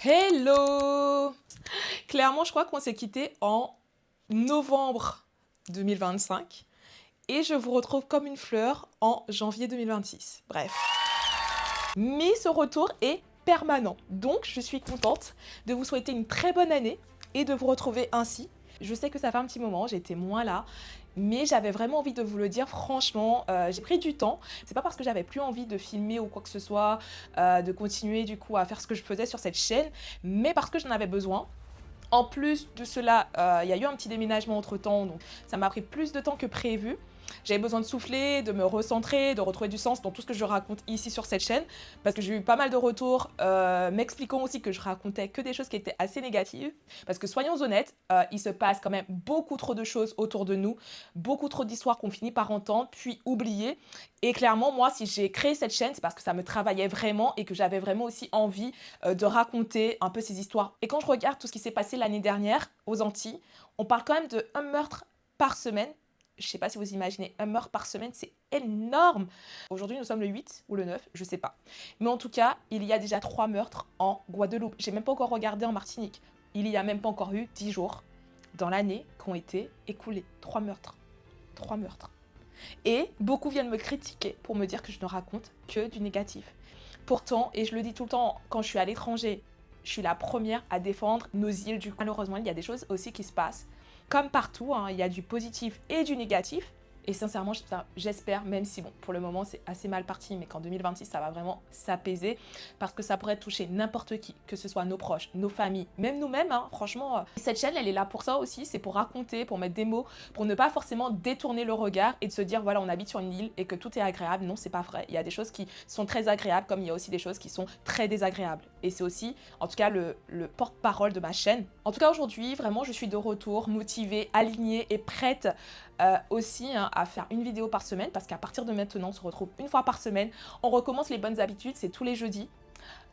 Hello! Clairement, je crois qu'on s'est quitté en novembre 2025 et je vous retrouve comme une fleur en janvier 2026. Bref. Mais ce retour est permanent. Donc, je suis contente de vous souhaiter une très bonne année et de vous retrouver ainsi. Je sais que ça fait un petit moment, j'étais moins là, mais j'avais vraiment envie de vous le dire. Franchement, j'ai pris du temps. C'est pas parce que j'avais plus envie de filmer ou quoi que ce soit, de continuer du coup à faire ce que je faisais sur cette chaîne, mais parce que j'en avais besoin. En plus de cela, il y a eu un petit déménagement entre-temps, donc ça m'a pris plus de temps que prévu. J'avais besoin de souffler, de me recentrer, de retrouver du sens dans tout ce que je raconte ici sur cette chaîne, parce que j'ai eu pas mal de retours m'expliquant aussi que je racontais que des choses qui étaient assez négatives. Parce que soyons honnêtes, il se passe quand même beaucoup trop de choses autour de nous, beaucoup trop d'histoires qu'on finit par entendre, puis oublier. Et clairement, moi, si j'ai créé cette chaîne, c'est parce que ça me travaillait vraiment et que j'avais vraiment aussi envie de raconter un peu ces histoires. Et quand je regarde tout ce qui s'est passé l'année dernière aux Antilles, on parle quand même de un meurtre par semaine. Je ne sais pas si vous imaginez, un meurtre par semaine, c'est énorme. Aujourd'hui, nous sommes le 8 ou le 9, je ne sais pas. Mais en tout cas, il y a déjà 3 meurtres en Guadeloupe. J'ai même pas encore regardé en Martinique. Il y a même pas encore eu 10 jours dans l'année qui ont été écoulés. 3 meurtres. 3 meurtres. Et beaucoup viennent me critiquer pour me dire que je ne raconte que du négatif. Pourtant, et je le dis tout le temps quand je suis à l'étranger, je suis la première à défendre nos îles du... Malheureusement, il y a des choses aussi qui se passent. Comme partout, hein, il y a du positif et du négatif. Et sincèrement, j'espère, même si bon, pour le moment c'est assez mal parti, mais qu'en 2026 ça va vraiment s'apaiser, parce que ça pourrait toucher n'importe qui, que ce soit nos proches, nos familles, même nous-mêmes, hein, franchement. Cette chaîne, elle est là pour ça aussi, c'est pour raconter, pour mettre des mots, pour ne pas forcément détourner le regard et de se dire voilà, on habite sur une île et que tout est agréable. Non, c'est pas vrai. Il y a des choses qui sont très agréables, comme il y a aussi des choses qui sont très désagréables. Et c'est aussi, en tout cas, le porte-parole de ma chaîne. En tout cas, aujourd'hui, vraiment, je suis de retour, motivée, alignée et prête aussi hein, à faire une vidéo par semaine, parce qu'à partir de maintenant, on se retrouve une fois par semaine. On recommence les bonnes habitudes, c'est tous les jeudis.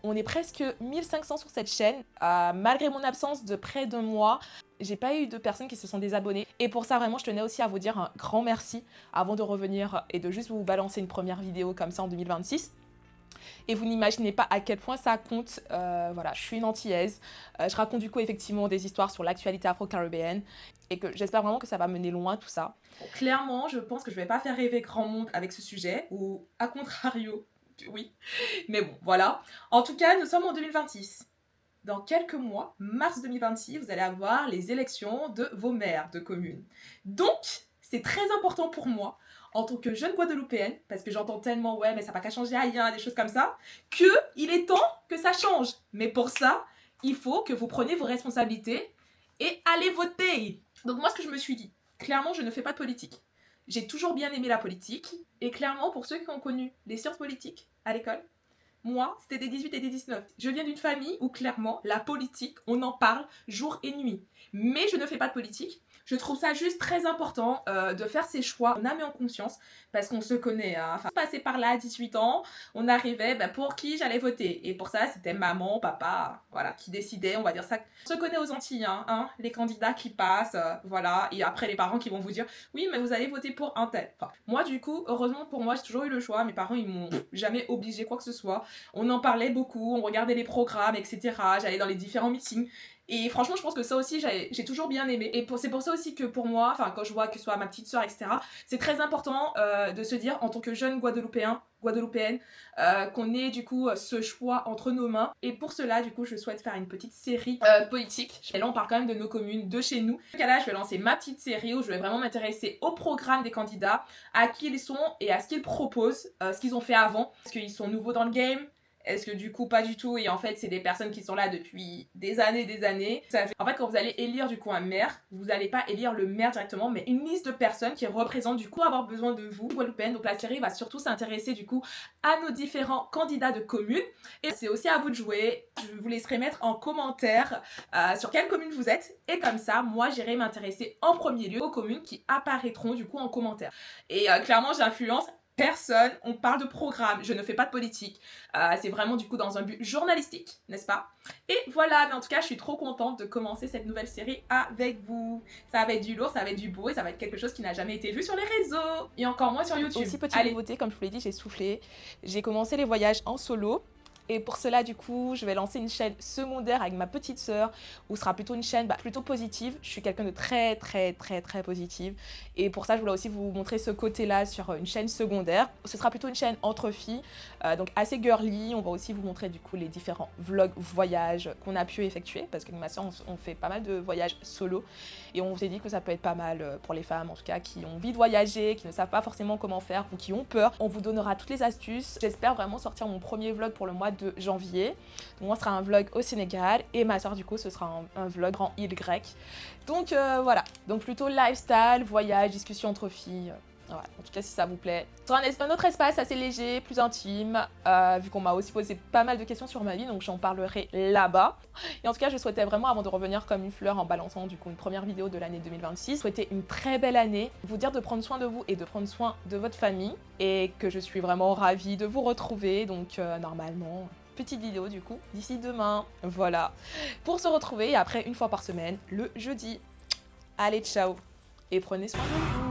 On est presque 1500 sur cette chaîne. Malgré mon absence de près d'un mois, j'ai pas eu de personnes qui se sont désabonnées. Et pour ça, vraiment, je tenais aussi à vous dire un grand merci avant de revenir et de juste vous balancer une première vidéo comme ça en 2026. Et vous n'imaginez pas à quel point ça compte. Voilà, je suis une Antillaise. Je raconte du coup effectivement des histoires sur l'actualité afro-caribéenne et que j'espère vraiment que ça va mener loin tout ça. Bon, clairement, je pense que je vais pas faire rêver grand monde avec ce sujet, ou à contrario, oui. Mais bon, voilà. En tout cas, nous sommes en 2026. Dans quelques mois, mars 2026, vous allez avoir les élections de vos maires de communes. Donc, c'est très important pour moi, en tant que jeune Guadeloupéenne, parce que j'entends tellement, ouais, mais ça n'a pas qu'à changer rien, des choses comme ça, qu'il est temps que ça change. Mais pour ça, il faut que vous preniez vos responsabilités et allez voter. Donc moi, ce que je me suis dit, clairement, je ne fais pas de politique. J'ai toujours bien aimé la politique, et clairement, pour ceux qui ont connu les sciences politiques à l'école, moi, c'était des 18 et des 19. Je viens d'une famille où clairement, la politique, on en parle jour et nuit. Mais je ne fais pas de politique. Je trouve ça juste très important de faire ses choix en âme et en conscience, parce qu'on se connaît. Hein. Enfin, passer par là à 18 ans, on arrivait pour qui j'allais voter. Et pour ça, c'était maman, papa, voilà, qui décidait, on va dire ça. On se connaît aux Antilles, hein, les candidats qui passent, voilà. Et après, les parents qui vont vous dire, oui, mais vous allez voter pour un tel. Enfin, moi, du coup, heureusement pour moi, j'ai toujours eu le choix. Mes parents, ils m'ont jamais obligé quoi que ce soit. On en parlait beaucoup, on regardait les programmes, etc. J'allais dans les différents meetings. Et franchement, je pense que ça aussi, j'ai toujours bien aimé. Et c'est pour ça aussi que pour moi, enfin, quand je vois que ce soit ma petite soeur, etc., c'est très important de se dire, en tant que jeune Guadeloupéenne, qu'on ait du coup ce choix entre nos mains. Et pour cela, du coup, je souhaite faire une petite série politique. Et là, on parle quand même de nos communes, de chez nous. Dans ce cas-là, je vais lancer ma petite série où je vais vraiment m'intéresser au programme des candidats, à qui ils sont et à ce qu'ils proposent, ce qu'ils ont fait avant. Est-ce qu'ils sont nouveaux dans le game? Est-ce que du coup pas du tout, et en fait c'est des personnes qui sont là depuis des années. En fait, quand vous allez élire du coup un maire, vous n'allez pas élire le maire directement, mais une liste de personnes qui représentent du coup avoir besoin de vous, Guadeloupéenne. Donc la série va surtout s'intéresser du coup à nos différents candidats de communes, et c'est aussi à vous de jouer. Je vous laisserai mettre en commentaire sur quelle commune vous êtes, et comme ça moi j'irai m'intéresser en premier lieu aux communes qui apparaîtront du coup en commentaire. Et clairement j'influence personne, on parle de programme, je ne fais pas de politique, c'est vraiment du coup dans un but journalistique, n'est-ce pas? Et voilà, mais en tout cas je suis trop contente de commencer cette nouvelle série avec vous. Ça va être du lourd, ça va être du beau, et ça va être quelque chose qui n'a jamais été vu sur les réseaux, et encore moins sur YouTube. Aussi, petite nouveauté, comme je vous l'ai dit, j'ai soufflé, j'ai commencé les voyages en solo. Et pour cela, du coup, je vais lancer une chaîne secondaire avec ma petite sœur, où ce sera plutôt une chaîne plutôt positive. Je suis quelqu'un de très positive. Et pour ça, je voulais aussi vous montrer ce côté-là sur une chaîne secondaire. Ce sera plutôt une chaîne entre filles, donc assez girly. On va aussi vous montrer du coup les différents vlogs voyages qu'on a pu effectuer, parce que ma sœur, on fait pas mal de voyages solo. Et on s'est dit que ça peut être pas mal pour les femmes, en tout cas, qui ont envie de voyager, qui ne savent pas forcément comment faire ou qui ont peur. On vous donnera toutes les astuces. J'espère vraiment sortir mon premier vlog pour le mois de janvier. Donc moi, ce sera un vlog au Sénégal et ma soeur, du coup, ce sera un vlog en île grecque. Donc voilà, donc plutôt lifestyle, voyage, discussion entre filles. Voilà. En tout cas, si ça vous plaît. Ce sera un autre espace assez léger, plus intime, vu qu'on m'a aussi posé pas mal de questions sur ma vie, donc j'en parlerai là-bas. Et en tout cas, je souhaitais vraiment, avant de revenir comme une fleur en balançant du coup une première vidéo de l'année 2026, souhaiter une très belle année, vous dire de prendre soin de vous et de prendre soin de votre famille, et que je suis vraiment ravie de vous retrouver, donc normalement... Petite vidéo du coup, d'ici demain, voilà, pour se retrouver, et après une fois par semaine, le jeudi. Allez, ciao, et prenez soin de vous.